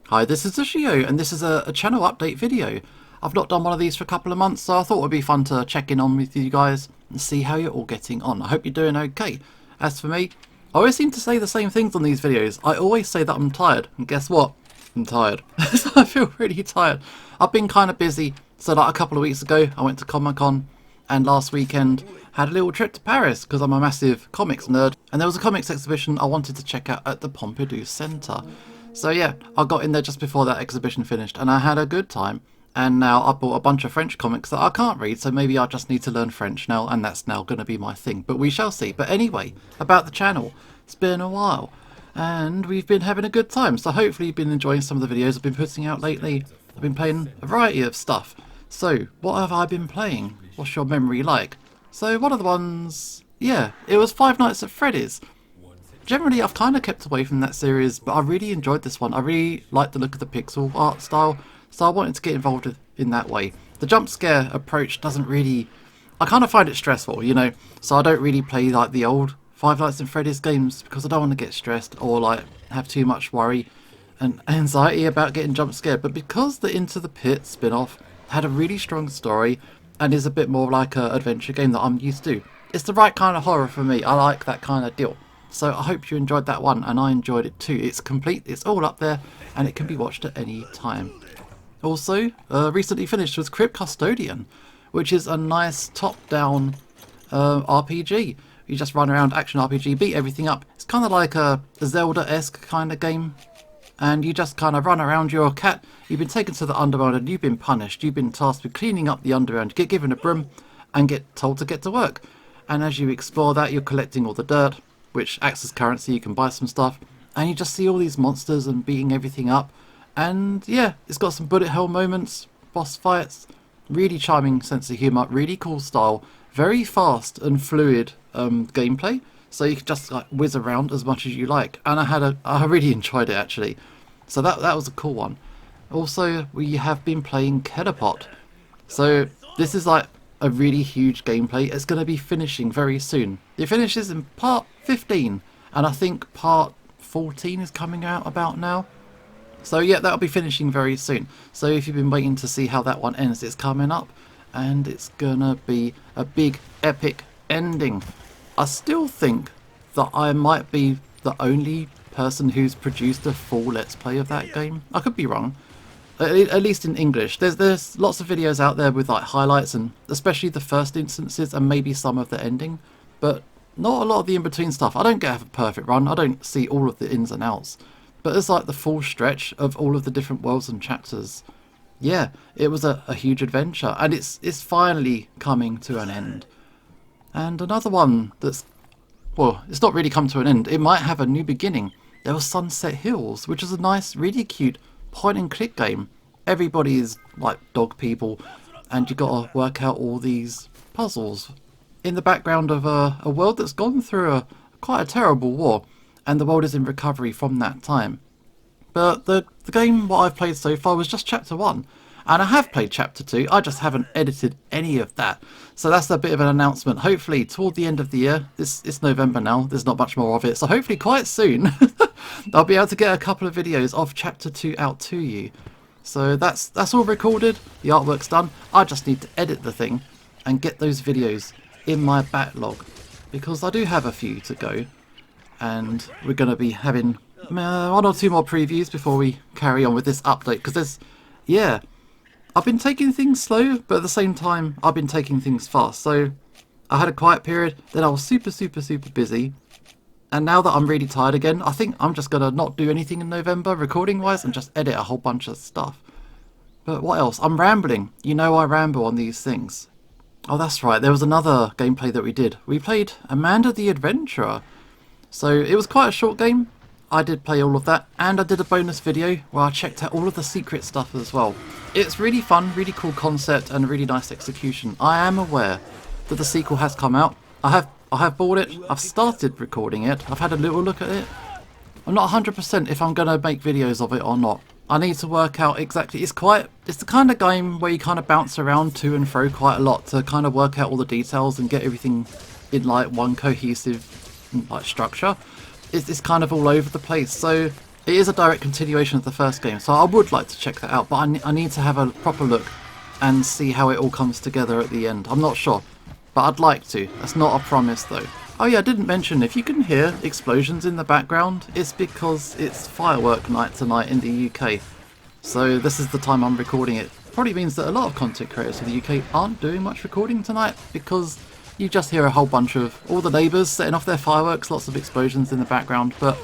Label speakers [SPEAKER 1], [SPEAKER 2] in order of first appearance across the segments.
[SPEAKER 1] Hi, this is Ushio, and this is a channel update video. I've not done one of these for a couple of months, so I thought it would be fun to check in on with you guys and see how you're all getting on. I hope you're doing okay. As for me, I always seem to say the same things on these videos. I always say that I'm tired, and guess what? I'm tired. So I feel really tired. I've been kind of busy, so like a couple of weeks ago I went to Comic-Con, and last weekend had a little trip to Paris because I'm a massive comics nerd, and there was a comics exhibition I wanted to check out at the Pompidou Centre. So yeah, I got in there just before that exhibition finished and I had a good time. And now I bought a bunch of French comics that I can't read, so maybe I just need to learn French now, and that's now going to be my thing. But we shall see. But anyway, about the channel. It's been a while and we've been having a good time. So hopefully you've been enjoying some of the videos I've been putting out lately. I've been playing a variety of stuff. So what have I been playing? What's your memory like? So one of the ones, yeah, it was Five Nights at Freddy's. Generally, I've kind of kept away from that series, but I really enjoyed this one. I really liked the look of the pixel art style, so I wanted to get involved in that way. The jump scare approach doesn't really... I kind of find it stressful, you know, so I don't really play like the old Five Nights at Freddy's games because I don't want to get stressed or like have too much worry and anxiety about getting jump scared. But because the Into the Pit spin-off had a really strong story and is a bit more like an adventure game that I'm used to, it's the right kind of horror for me. I like that kind of deal. So I hope you enjoyed that one, and I enjoyed it too. It's complete, it's all up there, and it can be watched at any time. Also, recently finished was Crip Custodian, which is a nice top-down RPG. You just run around, action RPG, beat everything up. It's kind of like a Zelda-esque kind of game, and you just kind of run around. You're a cat, you've been taken to the underworld and you've been punished. You've been tasked with cleaning up the underground. You get given a broom and get told to get to work. And as you explore that, you're collecting all the dirt, which acts as currency. You can buy some stuff, and you just see all these monsters and beating everything up. And yeah, it's got some bullet hell moments, boss fights, really charming sense of humour, really cool style, very fast and fluid gameplay, so you can just like whiz around as much as you like. And I really enjoyed it actually, so that was a cool one. Also, we have been playing Ketterpot, so this is like a really huge gameplay. It's going to be finishing very soon. It finishes in part 15, and I think part 14 is coming out about now. So yeah, that'll be finishing very soon. So if you've been waiting to see how that one ends, it's coming up, and it's gonna be a big epic ending. I still think that I might be the only person who's produced a full let's play of that game. I could be wrong. At least in English. There's lots of videos out there with like highlights, and especially the first instances and maybe some of the ending, but not a lot of the in-between stuff. I don't get a perfect run. I don't see all of the ins and outs, but it's like the full stretch of all of the different worlds and chapters. Yeah, it was a huge adventure, and it's finally coming to an end. And another one that's, well, it's not really come to an end. It might have a new beginning. There was Sunset Hills, which is a nice, really cute point and click game. Everybody is like dog people, and you gotta work out all these puzzles in the background of a world that's gone through quite a terrible war, and the world is in recovery from that time. But the game what I've played so far was just chapter 1, and I have played chapter 2. I just haven't edited any of that, so that's a bit of an announcement. Hopefully toward the end of the year. It's November now, there's not much more of it, so hopefully quite soon I'll be able to get a couple of videos of chapter 2 out to you. So that's all recorded, the artwork's done. I just need to edit the thing and get those videos in my backlog, because I do have a few to go, and we're going to be having one or two more previews before we carry on with this update, because yeah, I've been taking things slow, but at the same time I've been taking things fast. So I had a quiet period, then I was super busy, and now that I'm really tired again, I think I'm just going to not do anything in November recording wise and just edit a whole bunch of stuff. But what else? I'm rambling. You know I ramble on these things. Oh, that's right, there was another gameplay that we did. We played Amanda the Adventurer. So it was quite a short game. I did play all of that, and I did a bonus video where I checked out all of the secret stuff as well. It's really fun, really cool concept, and a really nice execution. I am aware that the sequel has come out. I have bought it, I've started recording it, I've had a little look at it. I'm not 100% if I'm going to make videos of it or not. I need to work out exactly. It's the kind of game where you kind of bounce around to and fro quite a lot to kind of work out all the details and get everything in like one cohesive like structure. It's kind of all over the place, so It is a direct continuation of the first game, so I would like to check that out, but I need to have a proper look and see how it all comes together at the end. I'm not sure, but I'd like to. That's not a promise though. Oh yeah, I didn't mention, if you can hear explosions in the background, it's because it's firework night tonight in the UK. So this is the time I'm recording it. Probably means that a lot of content creators in the UK aren't doing much recording tonight, because you just hear a whole bunch of all the neighbours setting off their fireworks, lots of explosions in the background, but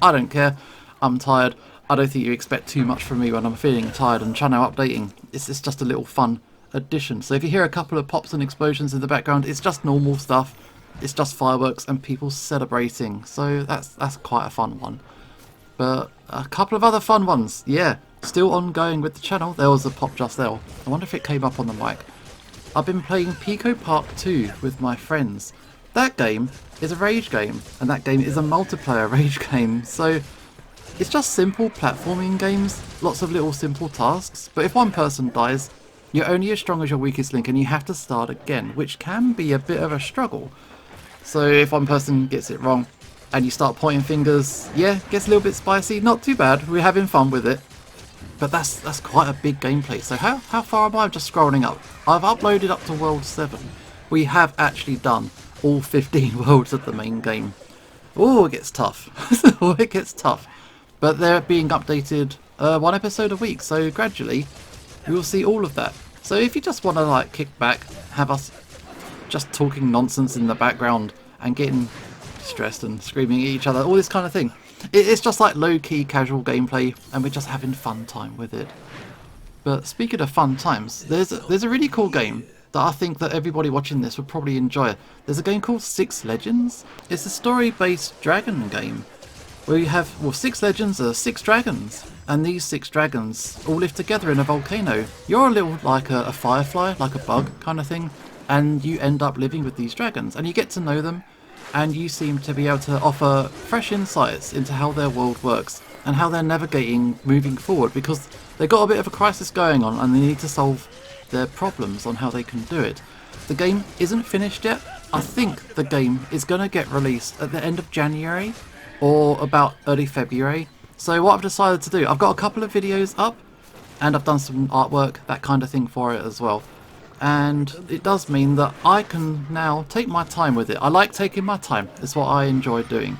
[SPEAKER 1] I don't care. I'm tired. I don't think you expect too much from me when I'm feeling tired and channel updating. It's just a little fun addition. So if you hear a couple of pops and explosions in the background, it's just normal stuff. It's just fireworks and people celebrating. So that's quite a fun one. But a couple of other fun ones. Yeah, still ongoing with the channel. There was a pop just there. I wonder if it came up on the mic. I've been playing Pico Park 2 with my friends. That game is a rage game, and that game is a multiplayer rage game. So it's just simple platforming games, lots of little simple tasks, but if one person dies, you're only as strong as your weakest link and you have to start again, which can be a bit of a struggle. So if one person gets it wrong and you start pointing fingers, yeah, gets a little bit spicy, not too bad, we're having fun with it. But that's quite a big gameplay. So how far am I? I'm just scrolling up. I've uploaded up to World 7. We have actually done all 15 worlds of the main game. Oh, it gets tough. Oh, it gets tough. But they're being updated one episode a week, so gradually you will see all of that. So if you just want to like kick back, have us just talking nonsense in the background and getting stressed and screaming at each other, all this kind of thing. It's just like low-key casual gameplay and we're just having fun time with it. But speaking of fun times, there's a really cool game that I think that everybody watching this would probably enjoy. There's a game called 6 Legends. It's a story-based dragon game where you have, well, 6 legends are 6 dragons, and these 6 dragons all live together in a volcano. You're a little like a firefly, like a bug kind of thing, and you end up living with these dragons, and you get to know them, and you seem to be able to offer fresh insights into how their world works, and how they're navigating moving forward, because they've got a bit of a crisis going on, and they need to solve their problems on how they can do it. The game isn't finished yet. I think the game is going to get released at the end of January, or about early February. So what I've decided to do, I've got a couple of videos up and I've done some artwork, that kind of thing for it as well. And it does mean that I can now take my time with it. I like taking my time, it's what I enjoy doing.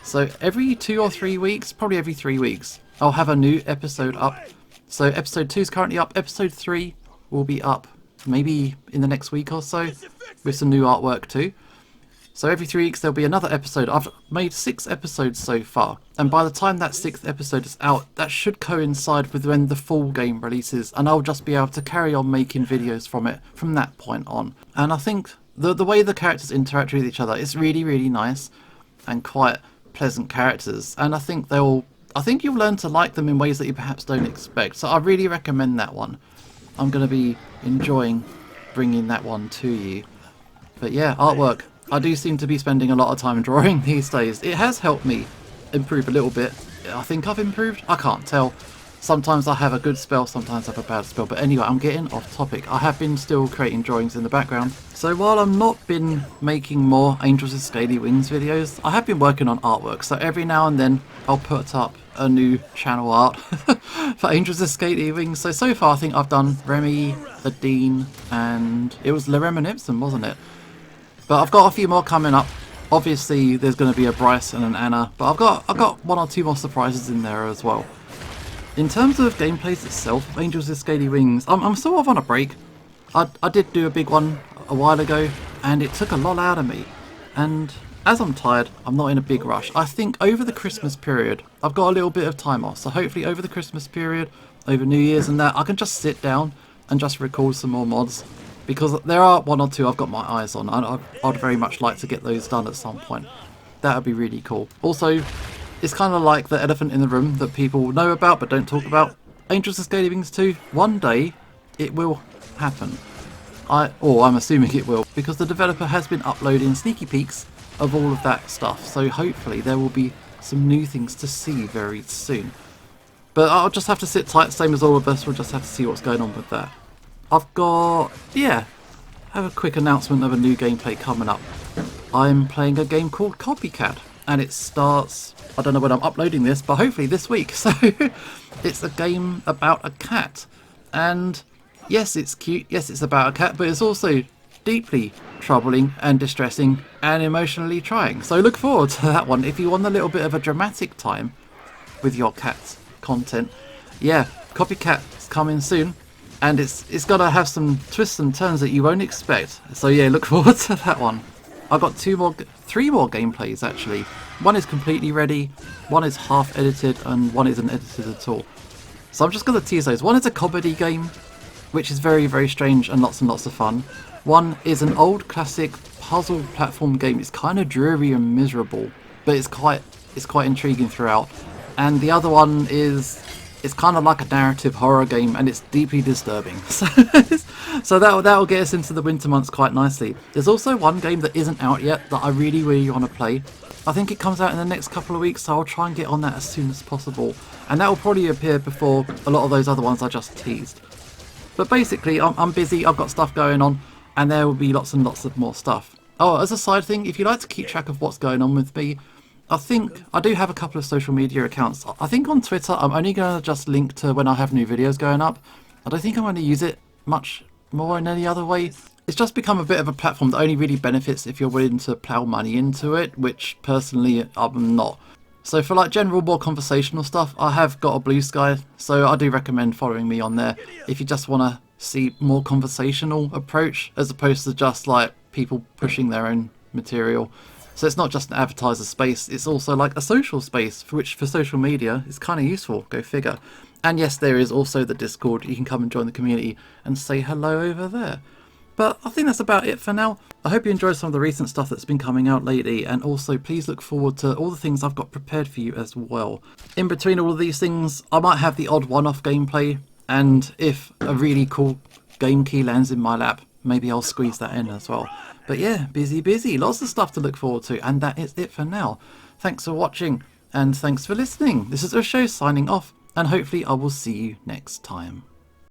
[SPEAKER 1] So every 2 or 3 weeks, probably every 3 weeks, I'll have a new episode up. So episode 2 is currently up, episode 3 will be up maybe in the next week or so with some new artwork too. So every 3 weeks there'll be another episode. I've made 6 episodes so far, and by the time that 6th episode is out, that should coincide with when the full game releases, and I'll just be able to carry on making videos from it from that point on. And I think the way the characters interact with each other is really, really nice and quite pleasant characters, and I think you'll learn to like them in ways that you perhaps don't expect. So I really recommend that one. I'm going to be enjoying bringing that one to you. But yeah, artwork. I do seem to be spending a lot of time drawing these days. It has helped me improve a little bit. I think I've improved. I can't tell. Sometimes I have a good spell, sometimes I have a bad spell. But anyway, I'm getting off topic. I have been still creating drawings in the background. So while I've not been making more Angels with Scaly Wings videos, I have been working on artwork. So every now and then I'll put up a new channel art for Angels with Scaly Wings. So far I think I've done Remy, Adine, and it was Lorem and Ipsum, wasn't it? But I've got a few more coming up. Obviously there's going to be a Bryce and an Anna, but I've got 1 or 2 more surprises in there as well. In terms of gameplays itself, Angels with Scaly Wings, I'm sort of on a break. I did do a big one a while ago, and it took a lot out of me. And as I'm tired, I'm not in a big rush. I think over the Christmas period, I've got a little bit of time off. So hopefully over the Christmas period, over New Year's and that, I can just sit down and just record some more mods. Because there are 1 or 2 I've got my eyes on, and I'd very much like to get those done at some point. That would be really cool. Also, it's kind of like the elephant in the room that people know about but don't talk about. Angels with Scaly Wings 2, one day it will happen. I'm assuming it will, because the developer has been uploading sneaky peeks of all of that stuff. So hopefully there will be some new things to see very soon. But I'll just have to sit tight, same as all of us. We'll just have to see what's going on with that. I've got, have a quick announcement of a new gameplay coming up. I'm playing a game called Copycat. and it starts, I don't know when I'm uploading this, but hopefully this week. So it's a game about a cat, and yes, it's cute, yes, it's about a cat, but it's also deeply troubling and distressing and emotionally trying. So look forward to that one if you want a little bit of a dramatic time with your cat's content. Yeah, Copycat's coming soon, and it's got to have some twists and turns that you won't expect. So yeah, look forward to that one. I've got three more gameplays actually. One is completely ready, one is half edited, and one isn't edited at all. So I'm just going to tease those. One is a comedy game, which is very, very strange and lots of fun. One is an old classic puzzle platform game. It's kind of dreary and miserable, but it's quite intriguing throughout. And the other one is, it's kind of like a narrative horror game, and it's deeply disturbing. So that'll get us into the winter months quite nicely. There's also one game that isn't out yet that I really, really want to play. I think it comes out in the next couple of weeks, so I'll try and get on that as soon as possible. And that will probably appear before a lot of those other ones I just teased. But basically, I'm busy, I've got stuff going on, and there will be lots and lots of more stuff. Oh, as a side thing, if you like to keep track of what's going on with me, I think I do have a couple of social media accounts. I think on Twitter, I'm only going to just link to when I have new videos going up. I don't think I'm going to use it much more in any other way. It's just become a bit of a platform that only really benefits if you're willing to plough money into it, which personally I'm not. So for like general, more conversational stuff, I have got a BlueSky, so I do recommend following me on there if you just want to see more conversational approach as opposed to just like people pushing their own material. So it's not just an advertiser space, it's also like a social space, for which for social media is kind of useful, go figure. And yes, there is also the Discord, you can come and join the community and say hello over there. But I think that's about it for now. I hope you enjoyed some of the recent stuff that's been coming out lately, and also please look forward to all the things I've got prepared for you as well. In between all of these things, I might have the odd one-off gameplay, and if a really cool game key lands in my lap, maybe I'll squeeze that in as well. But yeah, busy, lots of stuff to look forward to, and that is it for now. Thanks for watching, and thanks for listening. This is Ushio signing off, and hopefully I will see you next time.